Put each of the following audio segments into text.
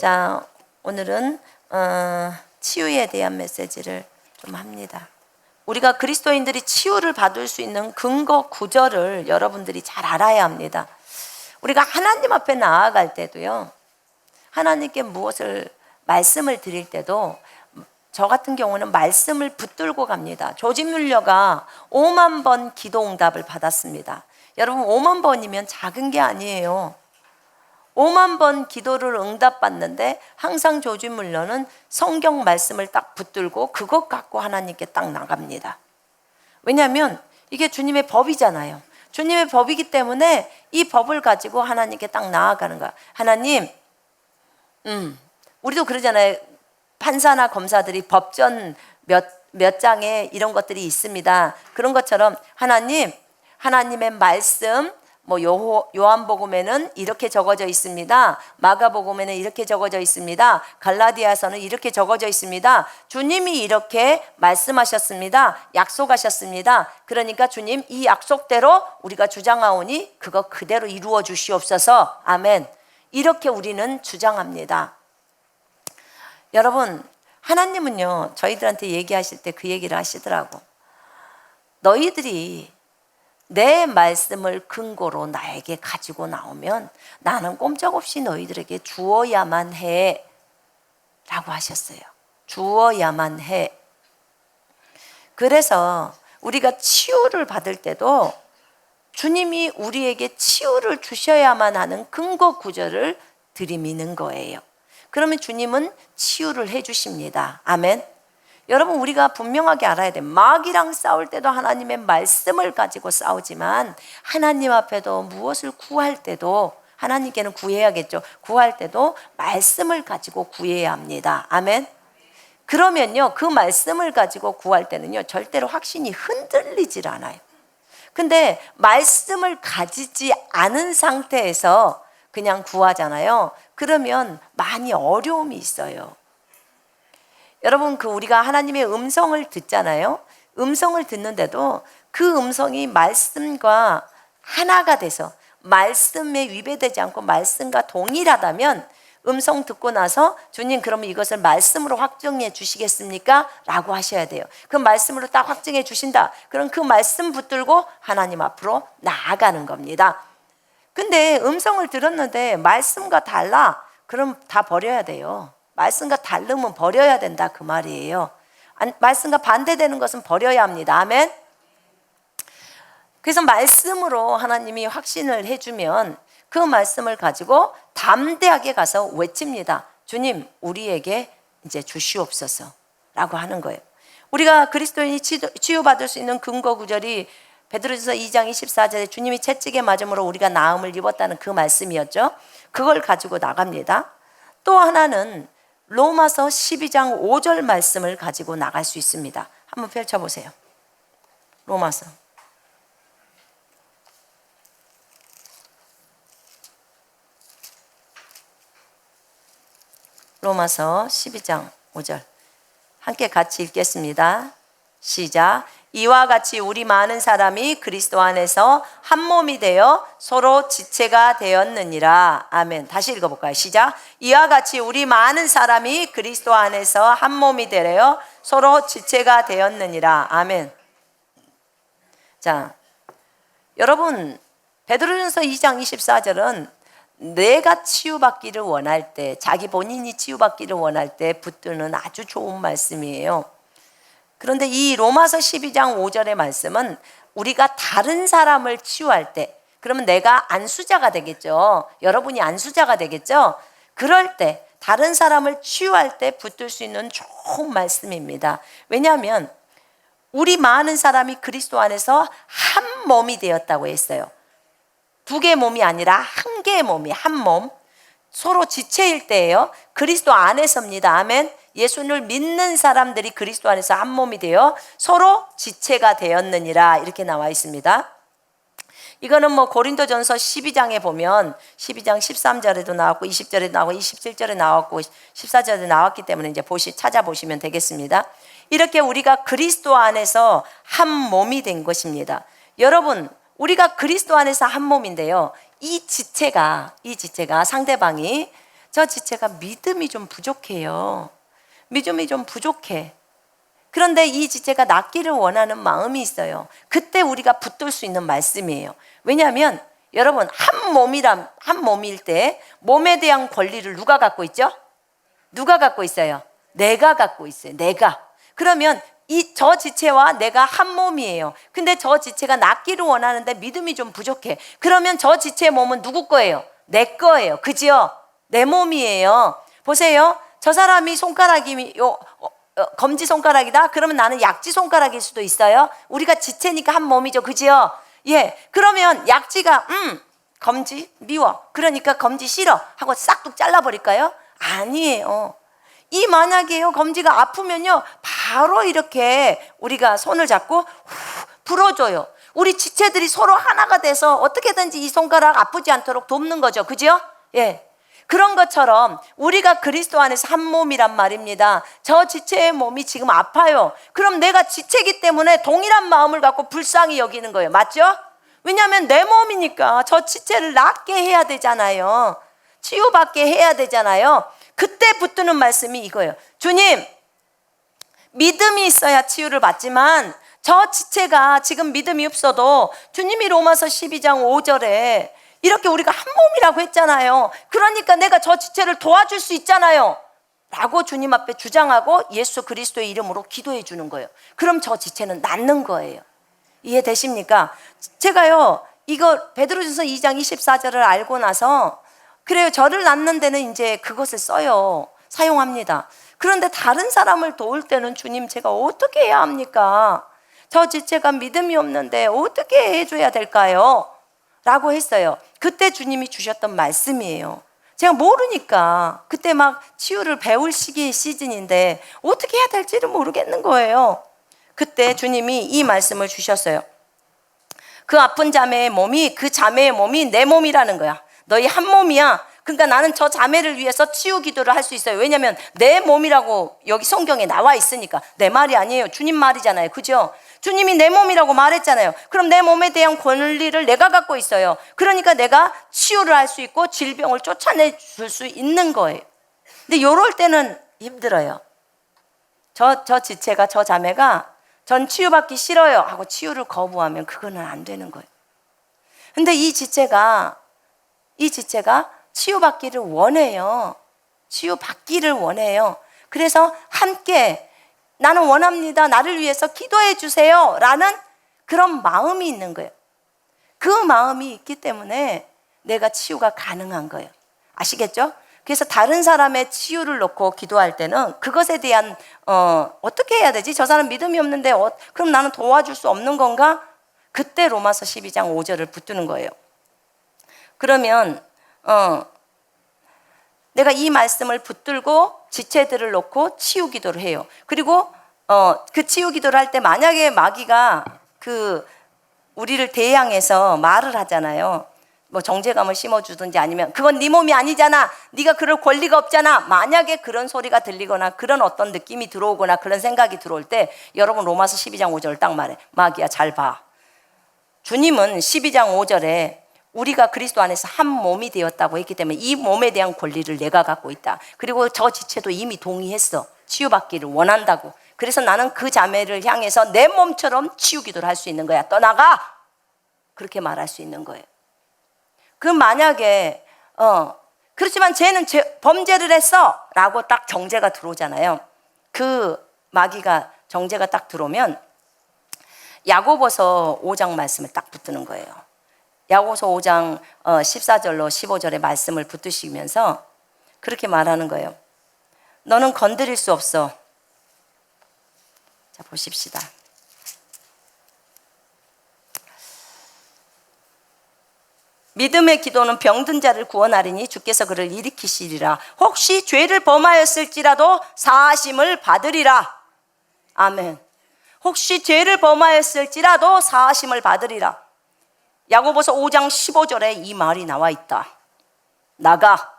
자, 오늘은 치유에 대한 메시지를 좀 합니다. 우리가 그리스도인들이 치유를 받을 수 있는 근거 구절을 여러분들이 잘 알아야 합니다. 우리가 하나님 앞에 나아갈 때도요, 하나님께 무엇을 말씀을 드릴 때도 저 같은 경우는 말씀을 붙들고 갑니다. 조지 뮬러가 5만 번 기도 응답을 받았습니다. 여러분, 5만 번이면 작은 게 아니에요. 5만 번 기도를 응답받는데 항상 조지 뮬러는 성경 말씀을 딱 붙들고 그것 갖고 하나님께 딱 나갑니다. 왜냐하면 이게 주님의 법이잖아요. 주님의 법이기 때문에 이 법을 가지고 하나님께 딱 나아가는 거야. 하나님, 우리도 그러잖아요. 판사나 검사들이 법전 몇 장에 이런 것들이 있습니다. 그런 것처럼 하나님의 말씀, 요한복음에는 이렇게 적어져 있습니다. 마가복음에는 이렇게 적어져 있습니다. 갈라디아서는 이렇게 적어져 있습니다. 주님이 이렇게 말씀하셨습니다. 약속하셨습니다. 그러니까 주님, 이 약속대로 우리가 주장하오니 그거 그대로 이루어 주시옵소서. 아멘. 이렇게 우리는 주장합니다. 여러분, 하나님은요, 저희들한테 얘기하실 때 그 얘기를 하시더라고. 너희들이 내 말씀을 근거로 나에게 가지고 나오면 나는 꼼짝없이 너희들에게 주어야만 해 라고 하셨어요. 주어야만 해. 그래서 우리가 치유를 받을 때도 주님이 우리에게 치유를 주셔야만 하는 근거 구절을 들이미는 거예요. 그러면 주님은 치유를 해주십니다. 아멘. 여러분, 우리가 분명하게 알아야 돼요. 마귀랑 싸울 때도 하나님의 말씀을 가지고 싸우지만 하나님 앞에도 무엇을 구할 때도 하나님께는 구해야겠죠. 구할 때도 말씀을 가지고 구해야 합니다. 아멘. 그러면요, 그 말씀을 가지고 구할 때는요, 절대로 확신이 흔들리질 않아요. 근데 말씀을 가지지 않은 상태에서 그냥 구하잖아요. 그러면 많이 어려움이 있어요. 여러분, 우리가 하나님의 음성을 듣잖아요. 음성을 듣는데도 그 음성이 말씀과 하나가 돼서 말씀에 위배되지 않고 말씀과 동일하다면 음성 듣고 나서 주님, 그러면 이것을 말씀으로 확정해 주시겠습니까? 라고 하셔야 돼요. 그 말씀으로 딱 확정해 주신다. 그럼 그 말씀 붙들고 하나님 앞으로 나아가는 겁니다. 근데 음성을 들었는데 말씀과 달라. 그럼 다 버려야 돼요. 말씀과 다르면 버려야 된다, 그 말이에요. 말씀과 반대되는 것은 버려야 합니다. 아멘. 그래서 말씀으로 하나님이 확신을 해주면 그 말씀을 가지고 담대하게 가서 외칩니다. 주님, 우리에게 이제 주시옵소서 라고 하는 거예요. 우리가 그리스도인이 치유받을 수 있는 근거 구절이 베드로전서 2장 24절에 주님이 채찍에 맞음으로 우리가 나음을 입었다는 그 말씀이었죠. 그걸 가지고 나갑니다. 또 하나는 로마서 12장 5절 말씀을 가지고 나갈 수 있습니다. 한번 펼쳐보세요. 로마서 12장 5절 함께 같이 읽겠습니다. 시작. 이와 같이 우리 많은 사람이 그리스도 안에서 한 몸이 되어 서로 지체가 되었느니라. 아멘. 다시 읽어볼까요? 시작. 이와 같이 우리 많은 사람이 그리스도 안에서 한 몸이 되어 서로 지체가 되었느니라. 아멘. 자, 여러분, 베드로전서 2장 24절은 내가 치유받기를 원할 때, 자기 본인이 치유받기를 원할 때 붙드는 아주 좋은 말씀이에요. 그런데 이 로마서 12장 5절의 말씀은 우리가 다른 사람을 치유할 때, 그러면 내가 안수자가 되겠죠. 여러분이 안수자가 되겠죠. 그럴 때 다른 사람을 치유할 때 붙들 수 있는 좋은 말씀입니다. 왜냐하면 우리 많은 사람이 그리스도 안에서 한 몸이 되었다고 했어요. 두 개의 몸이 아니라 한 개의 몸이 한 몸. 서로 지체일 때예요. 그리스도 안에서입니다. 아멘. 예수를 믿는 사람들이 그리스도 안에서 한 몸이 되어 서로 지체가 되었느니라 이렇게 나와 있습니다. 이거는 고린도전서 12장에 보면 12장 13절에도 나왔고 20절에 나왔고 27절에 나왔고 14절에 나왔기 때문에 이제 찾아보시면 되겠습니다. 이렇게 우리가 그리스도 안에서 한 몸이 된 것입니다. 여러분, 우리가 그리스도 안에서 한 몸인데요. 이 지체가 상대방이 저 지체가 믿음이 좀 부족해요. 믿음이 좀 부족해. 그런데 이 지체가 낫기를 원하는 마음이 있어요. 그때 우리가 붙들 수 있는 말씀이에요. 왜냐하면 여러분, 한 몸일 때 몸에 대한 권리를 누가 갖고 있죠? 누가 갖고 있어요? 내가 갖고 있어요. 내가. 그러면 저 지체와 내가 한 몸이에요. 근데 저 지체가 낫기를 원하는데 믿음이 좀 부족해. 그러면 저 지체의 몸은 누구 거예요? 내 거예요. 그지요? 내 몸이에요. 보세요. 저 사람이 손가락이 검지 손가락이다. 그러면 나는 약지 손가락일 수도 있어요. 우리가 지체니까 한 몸이죠. 그지요? 예. 그러면 약지가 검지 미워. 그러니까 검지 싫어 하고 싹둑 잘라버릴까요? 아니에요. 이 만약에요, 검지가 아프면요, 바로 이렇게 우리가 손을 잡고 후 불어줘요. 우리 지체들이 서로 하나가 돼서 어떻게든지 이 손가락 아프지 않도록 돕는 거죠. 그죠? 예. 그런 것처럼 우리가 그리스도 안에서 한 몸이란 말입니다. 저 지체의 몸이 지금 아파요. 그럼 내가 지체이기 때문에 동일한 마음을 갖고 불쌍히 여기는 거예요. 맞죠? 왜냐하면 내 몸이니까 저 지체를 낫게 해야 되잖아요. 치유받게 해야 되잖아요. 그때 붙드는 말씀이 이거예요. 주님, 믿음이 있어야 치유를 받지만 저 지체가 지금 믿음이 없어도 주님이 로마서 12장 5절에 이렇게 우리가 한 몸이라고 했잖아요. 그러니까 내가 저 지체를 도와줄 수 있잖아요 라고 주님 앞에 주장하고 예수 그리스도의 이름으로 기도해 주는 거예요. 그럼 저 지체는 낫는 거예요. 이해되십니까? 제가요, 이거 베드로전서 2장 24절을 알고 나서 그래요, 저를 낳는 데는 이제 그것을 써요. 사용합니다. 그런데 다른 사람을 도울 때는 주님, 제가 어떻게 해야 합니까? 저 지체가 믿음이 없는데 어떻게 해줘야 될까요? 라고 했어요. 그때 주님이 주셨던 말씀이에요. 제가 모르니까 그때 막 치유를 배울 시즌인데 어떻게 해야 될지를 모르겠는 거예요. 그때 주님이 이 말씀을 주셨어요. 그 아픈 자매의 몸이, 그 자매의 몸이 내 몸이라는 거야. 너희 한 몸이야. 그러니까 나는 저 자매를 위해서 치유 기도를 할 수 있어요. 왜냐하면 내 몸이라고 여기 성경에 나와 있으니까. 내 말이 아니에요. 주님 말이잖아요. 그죠? 주님이 내 몸이라고 말했잖아요. 그럼 내 몸에 대한 권리를 내가 갖고 있어요. 그러니까 내가 치유를 할 수 있고 질병을 쫓아내 줄 수 있는 거예요. 근데 이럴 때는 힘들어요. 저 지체가, 저 자매가 전 치유받기 싫어요 하고 치유를 거부하면 그거는 안 되는 거예요. 근데 이 지체가 치유받기를 원해요. 치유받기를 원해요. 그래서 함께 나는 원합니다. 나를 위해서 기도해 주세요 라는 그런 마음이 있는 거예요. 그 마음이 있기 때문에 내가 치유가 가능한 거예요. 아시겠죠? 그래서 다른 사람의 치유를 놓고 기도할 때는 그것에 대한 어떻게 해야 되지? 저 사람 믿음이 없는데 그럼 나는 도와줄 수 없는 건가? 그때 로마서 12장 5절을 붙드는 거예요. 그러면 내가 이 말씀을 붙들고 지체들을 놓고 치유 기도를 해요. 그리고 그 치유 기도를 할 때 만약에 마귀가 우리를 대항해서 말을 하잖아요. 뭐 정죄감을 심어주든지 아니면 그건 네 몸이 아니잖아, 네가 그럴 권리가 없잖아. 만약에 그런 소리가 들리거나 그런 어떤 느낌이 들어오거나 그런 생각이 들어올 때 여러분 로마서 12장 5절 딱 말해. 마귀야, 잘 봐. 주님은 12장 5절에 우리가 그리스도 안에서 한 몸이 되었다고 했기 때문에 이 몸에 대한 권리를 내가 갖고 있다. 그리고 저 지체도 이미 동의했어. 치유받기를 원한다고. 그래서 나는 그 자매를 향해서 내 몸처럼 치유 기도를 할 수 있는 거야. 떠나가! 그렇게 말할 수 있는 거예요. 그럼 만약에 그렇지만 쟤는 범죄를 했어 라고 딱 정죄가 들어오잖아요. 그 마귀가 정죄가 딱 들어오면 야고보서 5장 말씀을 딱 붙드는 거예요. 야고보서 5장 14절로 15절의 말씀을 붙드시면서 그렇게 말하는 거예요. 너는 건드릴 수 없어. 자, 보십시다. 믿음의 기도는 병든 자를 구원하리니 주께서 그를 일으키시리라. 혹시 죄를 범하였을지라도 사하심을 받으리라. 아멘. 혹시 죄를 범하였을지라도 사하심을 받으리라. 야고보서 5장 15절에 이 말이 나와 있다. 나가.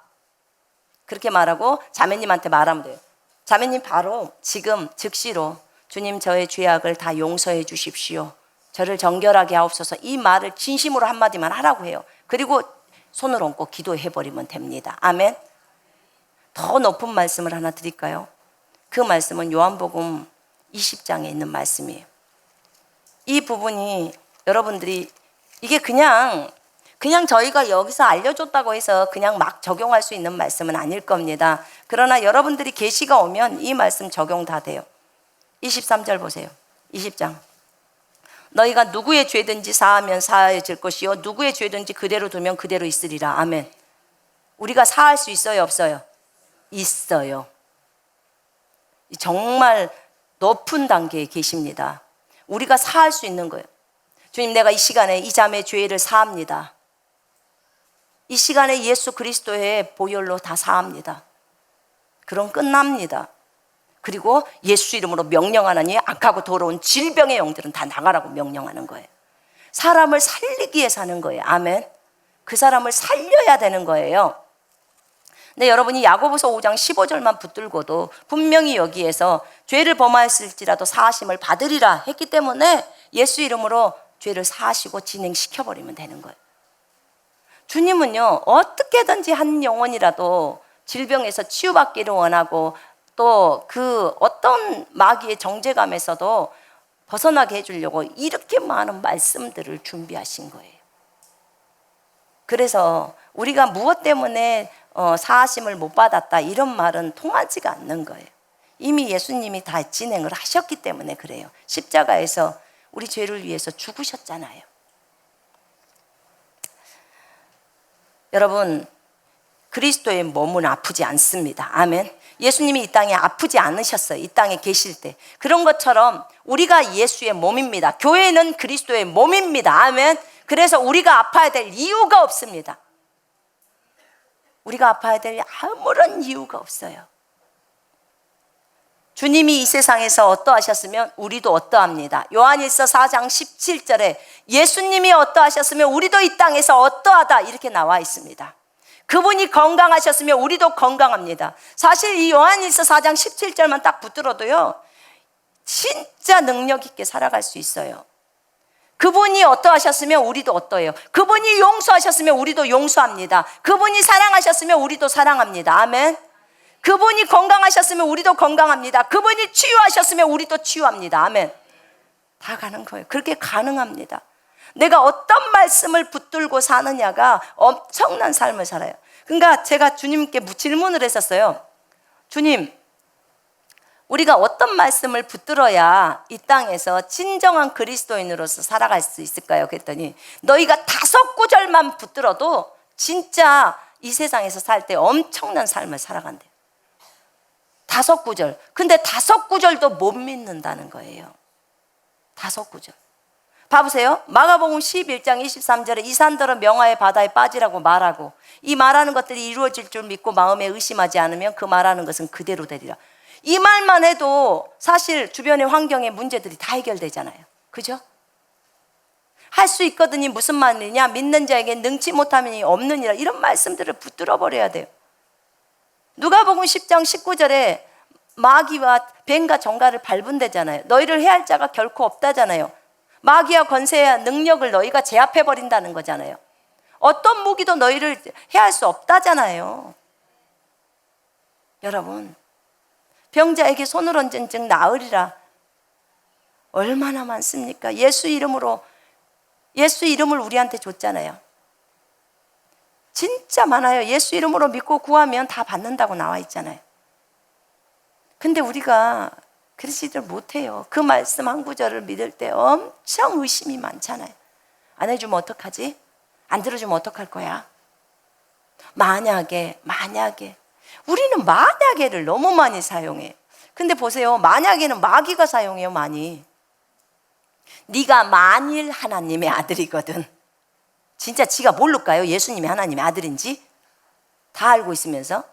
그렇게 말하고 자매님한테 말하면 돼요. 자매님 바로 지금 즉시로 주님, 저의 죄악을 다 용서해 주십시오. 저를 정결하게 하옵소서. 이 말을 진심으로 한마디만 하라고 해요. 그리고 손을 얹고 기도해버리면 됩니다. 아멘. 더 높은 말씀을 하나 드릴까요? 그 말씀은 요한복음 20장에 있는 말씀이에요. 이 부분이 여러분들이 이게 그냥 저희가 여기서 알려줬다고 해서 그냥 막 적용할 수 있는 말씀은 아닐 겁니다. 그러나 여러분들이 계시가 오면 이 말씀 적용 다 돼요. 23절 보세요. 20장. 너희가 누구의 죄든지 사하면 사하여질 것이요 누구의 죄든지 그대로 두면 그대로 있으리라. 아멘. 우리가 사할 수 있어요, 없어요? 있어요. 정말 높은 단계에 계십니다. 우리가 사할 수 있는 거예요. 주님, 내가 이 시간에 이 자매의 죄를 사합니다. 이 시간에 예수 그리스도의 보혈로 다 사합니다. 그럼 끝납니다. 그리고 예수 이름으로 명령하나니 악하고 더러운 질병의 영들은 다 나가라고 명령하는 거예요. 사람을 살리기 위해 사는 거예요. 아멘. 그 사람을 살려야 되는 거예요. 근데 여러분이 야고보서 5장 15절만 붙들고도 분명히 여기에서 죄를 범하였을지라도 사하심을 받으리라 했기 때문에 예수 이름으로 죄를 사하시고 진행시켜버리면 되는 거예요. 주님은요, 어떻게든지 한 영혼이라도 질병에서 치유받기를 원하고 또 그 어떤 마귀의 정죄감에서도 벗어나게 해주려고 이렇게 많은 말씀들을 준비하신 거예요. 그래서 우리가 무엇 때문에 사하심을 못 받았다 이런 말은 통하지가 않는 거예요. 이미 예수님이 다 진행을 하셨기 때문에 그래요. 십자가에서 우리 죄를 위해서 죽으셨잖아요. 여러분, 그리스도의 몸은 아프지 않습니다. 아멘. 예수님이 이 땅에 아프지 않으셨어요. 이 땅에 계실 때. 그런 것처럼 우리가 예수의 몸입니다. 교회는 그리스도의 몸입니다. 아멘. 그래서 우리가 아파야 될 이유가 없습니다. 우리가 아파야 될 아무런 이유가 없어요. 주님이 이 세상에서 어떠하셨으면 우리도 어떠합니다. 요한일서 4장 17절에 예수님이 어떠하셨으면 우리도 이 땅에서 어떠하다 이렇게 나와 있습니다. 그분이 건강하셨으면 우리도 건강합니다. 사실 이 요한일서 4장 17절만 딱 붙들어도요, 진짜 능력 있게 살아갈 수 있어요. 그분이 어떠하셨으면 우리도 어떠해요. 그분이 용서하셨으면 우리도 용서합니다. 그분이 사랑하셨으면 우리도 사랑합니다. 아멘. 그분이 건강하셨으면 우리도 건강합니다. 그분이 치유하셨으면 우리도 치유합니다. 아멘. 다 가는 거예요. 그렇게 가능합니다. 내가 어떤 말씀을 붙들고 사느냐가 엄청난 삶을 살아요. 그러니까 제가 주님께 질문을 했었어요. 주님, 우리가 어떤 말씀을 붙들어야 이 땅에서 진정한 그리스도인으로서 살아갈 수 있을까요? 그랬더니 너희가 5구절만 붙들어도 진짜 이 세상에서 살 때 엄청난 삶을 살아간대요. 5구절. 근데 5구절도 못 믿는다는 거예요. 5구절. 봐보세요. 마가복음 11장 23절에 이 산들은 명화의 바다에 빠지라고 말하고 이 말하는 것들이 이루어질 줄 믿고 마음에 의심하지 않으면 그 말하는 것은 그대로 되리라. 이 말만 해도 사실 주변의 환경의 문제들이 다 해결되잖아요. 그죠? 할 수 있거든요. 무슨 말이냐? 믿는 자에게 능치 못함이 없느니라. 이런 말씀들을 붙들어 버려야 돼요. 누가복음 10장 19절에 마귀와 뱀과 정갈을 밟은대잖아요. 너희를 해할 자가 결코 없다잖아요. 마귀와 권세와 능력을 너희가 제압해 버린다는 거잖아요. 어떤 무기도 너희를 해할 수 없다잖아요. 여러분, 병자에게 손을 얹은 즉 나으리라. 얼마나 많습니까? 예수 이름을 우리한테 줬잖아요. 진짜 많아요. 예수 이름으로 믿고 구하면 다 받는다고 나와 있잖아요. 근데 우리가 그러지들 못해요. 그 말씀 한 구절을 믿을 때 엄청 의심이 많잖아요. 안 해주면 어떡하지? 안 들어주면 어떡할 거야? 만약에 우리는 만약에를 너무 많이 사용해. 근데 보세요. 만약에는 마귀가 사용해요. 많이. 네가 만일 하나님의 아들이거든. 진짜 지가 모를까요? 예수님이 하나님의 아들인지? 다 알고 있으면서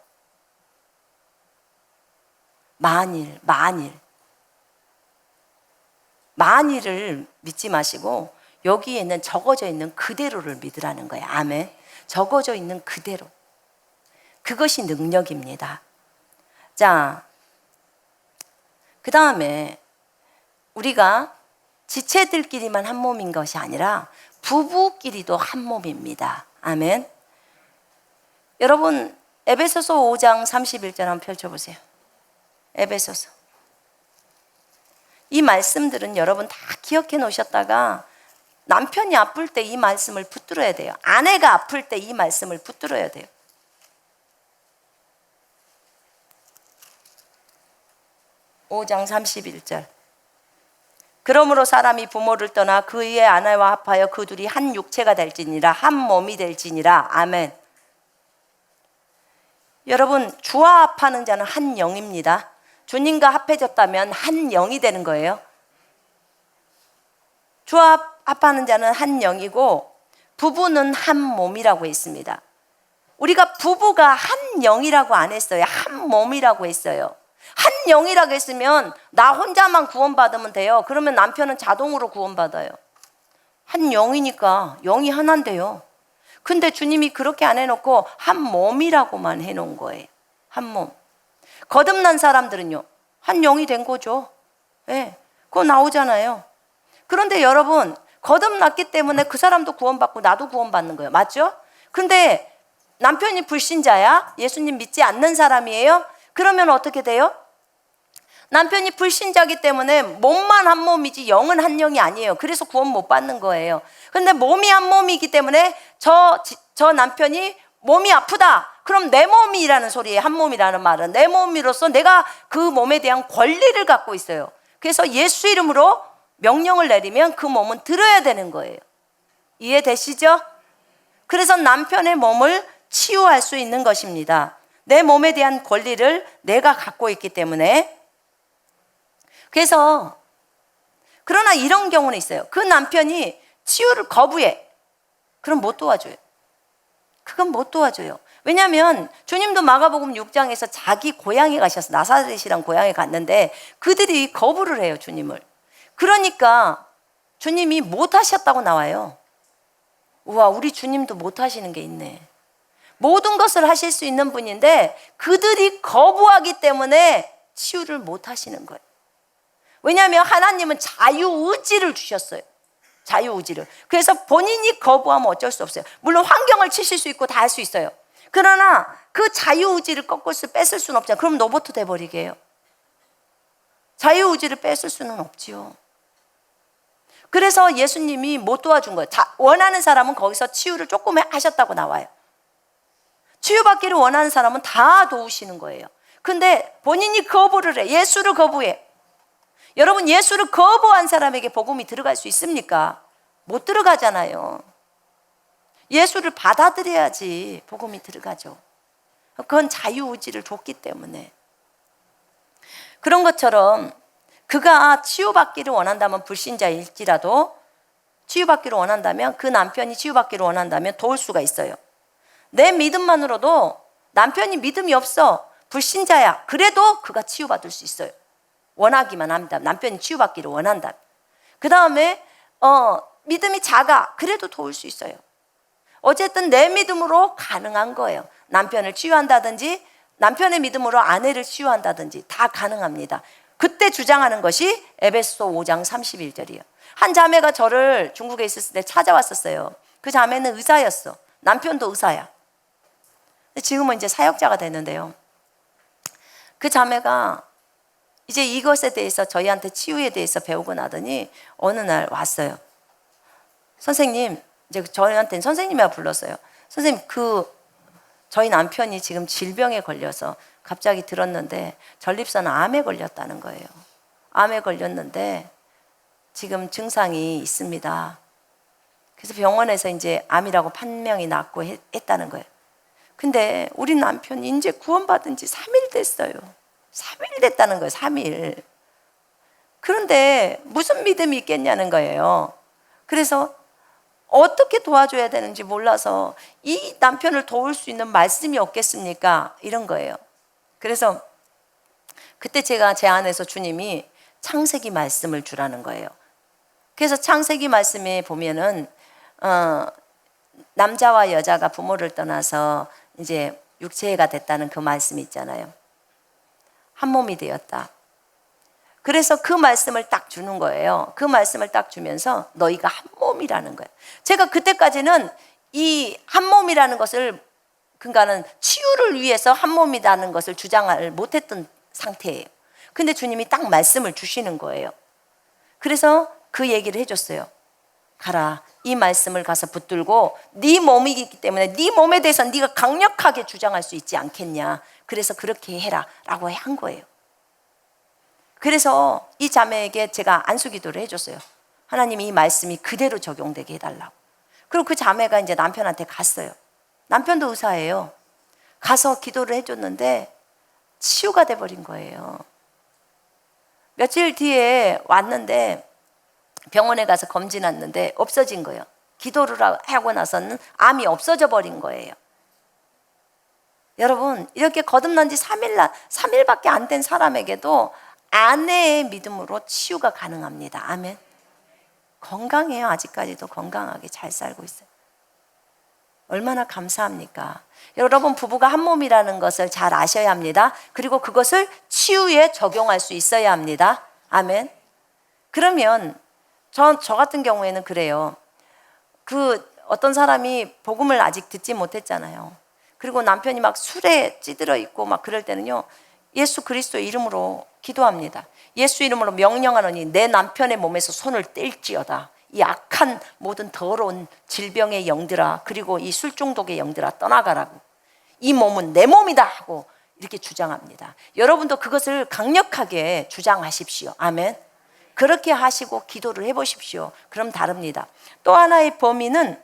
만일을 믿지 마시고 여기에는 적어져 있는 그대로를 믿으라는 거예요. 아멘. 적어져 있는 그대로. 그것이 능력입니다. 자, 그 다음에 우리가 지체들끼리만 한 몸인 것이 아니라 부부끼리도 한 몸입니다. 아멘. 여러분, 에베소서 5장 31절 한번 펼쳐보세요. 에베소서. 이 말씀들은 여러분 다 기억해 놓으셨다가 남편이 아플 때 이 말씀을 붙들어야 돼요. 아내가 아플 때 이 말씀을 붙들어야 돼요. (5장 31절) 그러므로 사람이 부모를 떠나 그의 아내와 합하여 그 둘이 한 육체가 될지니라. 한 몸이 될지니라. 아멘. 여러분, 주와 합하는 자는 한 영입니다. 주님과 합해졌다면 한 영이 되는 거예요. 주와 합하는 자는 한 영이고 부부는 한 몸이라고 했습니다. 우리가 부부가 한 영이라고 안 했어요. 한 몸이라고 했어요. 한 영이라고 했으면 나 혼자만 구원받으면 돼요. 그러면 남편은 자동으로 구원받아요. 한 영이니까 영이 하나인데요. 근데 주님이 그렇게 안 해놓고 한 몸이라고만 해놓은 거예요. 한 몸. 거듭난 사람들은요, 한 영이 된 거죠. 네, 그거 나오잖아요. 그런데 여러분, 거듭났기 때문에 그 사람도 구원받고 나도 구원받는 거예요. 맞죠? 근데 남편이 불신자야? 예수님 믿지 않는 사람이에요? 그러면 어떻게 돼요? 남편이 불신자기 때문에 몸만 한 몸이지 영은 한 영이 아니에요. 그래서 구원 못 받는 거예요. 근데 몸이 한 몸이기 때문에 저 남편이 몸이 아프다. 그럼 내 몸이라는 소리예요. 한 몸이라는 말은 내 몸으로서 내가 그 몸에 대한 권리를 갖고 있어요. 그래서 예수 이름으로 명령을 내리면 그 몸은 들어야 되는 거예요. 이해되시죠? 그래서 남편의 몸을 치유할 수 있는 것입니다. 내 몸에 대한 권리를 내가 갖고 있기 때문에. 그래서 그러나 이런 경우는 있어요. 그 남편이 치유를 거부해. 그럼 못 도와줘요. 그건 못 도와줘요. 왜냐하면 주님도 마가복음 6장에서 자기 고향에 가셔서 나사렛이란 고향에 갔는데 그들이 거부를 해요, 주님을. 그러니까 주님이 못 하셨다고 나와요. 우와, 우리 주님도 못 하시는 게 있네. 모든 것을 하실 수 있는 분인데 그들이 거부하기 때문에 치유를 못 하시는 거예요. 왜냐하면 하나님은 자유의지를 주셨어요. 자유의지를. 그래서 본인이 거부하면 어쩔 수 없어요. 물론 환경을 치실 수 있고 다 할 수 있어요. 그러나 그 자유의지를 뺏을 수는 없잖아요. 그럼 로봇 돼버리게 해요. 자유의지를 뺏을 수는 없지요. 그래서 예수님이 못 도와준 거예요. 원하는 사람은 거기서 치유를 조금 하셨다고 나와요. 치유받기를 원하는 사람은 다 도우시는 거예요. 근데 본인이 거부를 해. 예수를 거부해. 여러분, 예수를 거부한 사람에게 복음이 들어갈 수 있습니까? 못 들어가잖아요. 예수를 받아들여야지 복음이 들어가죠. 그건 자유의지를 줬기 때문에. 그런 것처럼 그가 치유받기를 원한다면, 불신자일지라도 치유받기를 원한다면, 그 남편이 치유받기를 원한다면 도울 수가 있어요. 내 믿음만으로도 남편이 믿음이 없어, 불신자야, 그래도 그가 치유받을 수 있어요. 원하기만 합니다. 남편이 치유받기를 원한다. 그 다음에 믿음이 작아, 그래도 도울 수 있어요. 어쨌든 내 믿음으로 가능한 거예요. 남편을 치유한다든지 남편의 믿음으로 아내를 치유한다든지 다 가능합니다. 그때 주장하는 것이 에베소 5장 31절이에요. 한 자매가 저를 중국에 있었을 때 찾아왔었어요. 그 자매는 의사였어. 남편도 의사야. 지금은 이제 사역자가 됐는데요. 그 자매가 이제 이것에 대해서 저희한테 치유에 대해서 배우고 나더니 어느 날 왔어요. 선생님, 이제 저희한테는 선생님이라 불렀어요. 선생님, 저희 남편이 지금 질병에 걸려서 갑자기 들었는데 전립선 암에 걸렸다는 거예요. 암에 걸렸는데 지금 증상이 있습니다. 그래서 병원에서 이제 암이라고 판명이 났고 했다는 거예요. 근데 우리 남편이 이제 구원받은 지 3일 됐어요. 3일 됐다는 거예요. 3일. 그런데 무슨 믿음이 있겠냐는 거예요. 그래서 어떻게 도와줘야 되는지 몰라서 이 남편을 도울 수 있는 말씀이 없겠습니까? 이런 거예요. 그래서 그때 제가 제 안에서 주님이 창세기 말씀을 주라는 거예요. 그래서 창세기 말씀에 보면은 남자와 여자가 부모를 떠나서 이제 육체가 됐다는 그 말씀이 있잖아요. 한 몸이 되었다. 그래서 그 말씀을 딱 주는 거예요. 그 말씀을 딱 주면서 너희가 한 몸이라는 거예요. 제가 그때까지는 이 한 몸이라는 것을 그러니까는 치유를 위해서 한 몸이라는 것을 주장을 못했던 상태예요. 근데 주님이 딱 말씀을 주시는 거예요. 그래서 그 얘기를 해줬어요. 가라, 이 말씀을 가서 붙들고 네 몸이기 때문에 네 몸에 대해서 네가 강력하게 주장할 수 있지 않겠냐. 그래서 그렇게 해라 라고 한 거예요. 그래서 이 자매에게 제가 안수기도를 해줬어요. 하나님이 이 말씀이 그대로 적용되게 해달라고. 그리고 그 자매가 이제 남편한테 갔어요. 남편도 의사예요. 가서 기도를 해줬는데 치유가 돼버린 거예요. 며칠 뒤에 왔는데 병원에 가서 검진했는데 없어진 거예요. 기도를 하고 나서는 암이 없어져 버린 거예요. 여러분, 이렇게 거듭난 지 3일밖에 안 된 사람에게도 아내의 믿음으로 치유가 가능합니다. 아멘. 건강해요. 아직까지도 건강하게 잘 살고 있어요. 얼마나 감사합니까? 여러분, 부부가 한 몸이라는 것을 잘 아셔야 합니다. 그리고 그것을 치유에 적용할 수 있어야 합니다. 아멘. 그러면 저 같은 경우에는 그래요. 어떤 사람이 복음을 아직 듣지 못했잖아요. 그리고 남편이 막 술에 찌들어 있고 막 그럴 때는요, 예수 그리스도의 이름으로 기도합니다. 예수 이름으로 명령하노니 내 남편의 몸에서 손을 뗄지어다. 이 악한 모든 더러운 질병의 영들아, 그리고 이 술중독의 영들아, 떠나가라고. 이 몸은 내 몸이다 하고 이렇게 주장합니다. 여러분도 그것을 강력하게 주장하십시오. 아멘. 그렇게 하시고 기도를 해보십시오. 그럼 다릅니다. 또 하나의 범위는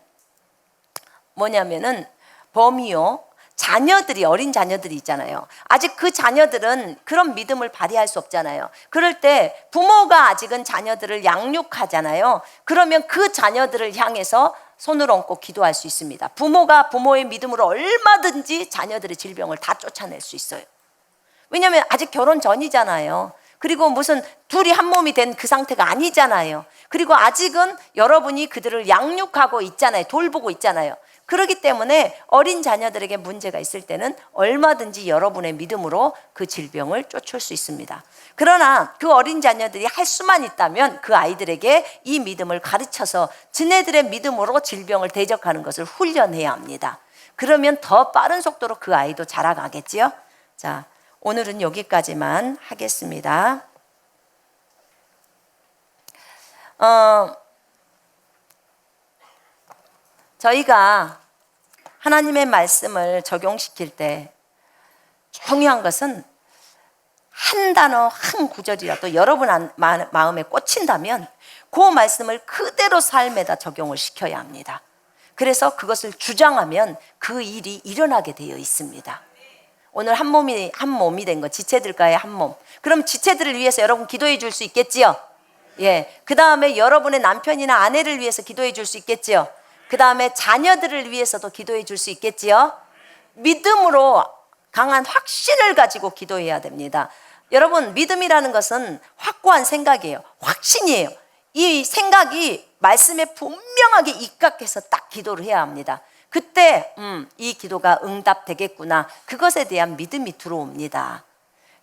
뭐냐면은, 범위요, 자녀들이, 어린 자녀들이 있잖아요. 아직 그 자녀들은 그런 믿음을 발휘할 수 없잖아요. 그럴 때 부모가 아직은 자녀들을 양육하잖아요. 그러면 그 자녀들을 향해서 손을 얹고 기도할 수 있습니다. 부모가 부모의 믿음으로 얼마든지 자녀들의 질병을 다 쫓아낼 수 있어요. 왜냐하면 아직 결혼 전이잖아요. 그리고 무슨 둘이 한 몸이 된 그 상태가 아니잖아요. 그리고 아직은 여러분이 그들을 양육하고 있잖아요. 돌보고 있잖아요. 그렇기 때문에 어린 자녀들에게 문제가 있을 때는 얼마든지 여러분의 믿음으로 그 질병을 쫓을 수 있습니다. 그러나 그 어린 자녀들이 할 수만 있다면 그 아이들에게 이 믿음을 가르쳐서 지네들의 믿음으로 질병을 대적하는 것을 훈련해야 합니다. 그러면 더 빠른 속도로 그 아이도 자라가겠지요. 자, 오늘은 여기까지만 하겠습니다. 저희가 하나님의 말씀을 적용시킬 때 중요한 것은 한 단어, 한 구절이라도 여러분 마음에 꽂힌다면 그 말씀을 그대로 삶에다 적용을 시켜야 합니다. 그래서 그것을 주장하면 그 일이 일어나게 되어 있습니다. 오늘 한 몸이 된 거, 지체들과의 한 몸. 그럼 지체들을 위해서 여러분 기도해 줄 수 있겠지요? 예. 그 다음에 여러분의 남편이나 아내를 위해서 기도해 줄 수 있겠지요? 그 다음에 자녀들을 위해서도 기도해 줄 수 있겠지요? 믿음으로 강한 확신을 가지고 기도해야 됩니다. 여러분, 믿음이라는 것은 확고한 생각이에요. 확신이에요. 이 생각이 말씀에 분명하게 입각해서 딱 기도를 해야 합니다. 그때 이 기도가 응답되겠구나, 그것에 대한 믿음이 들어옵니다.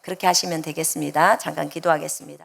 그렇게 하시면 되겠습니다. 잠깐 기도하겠습니다.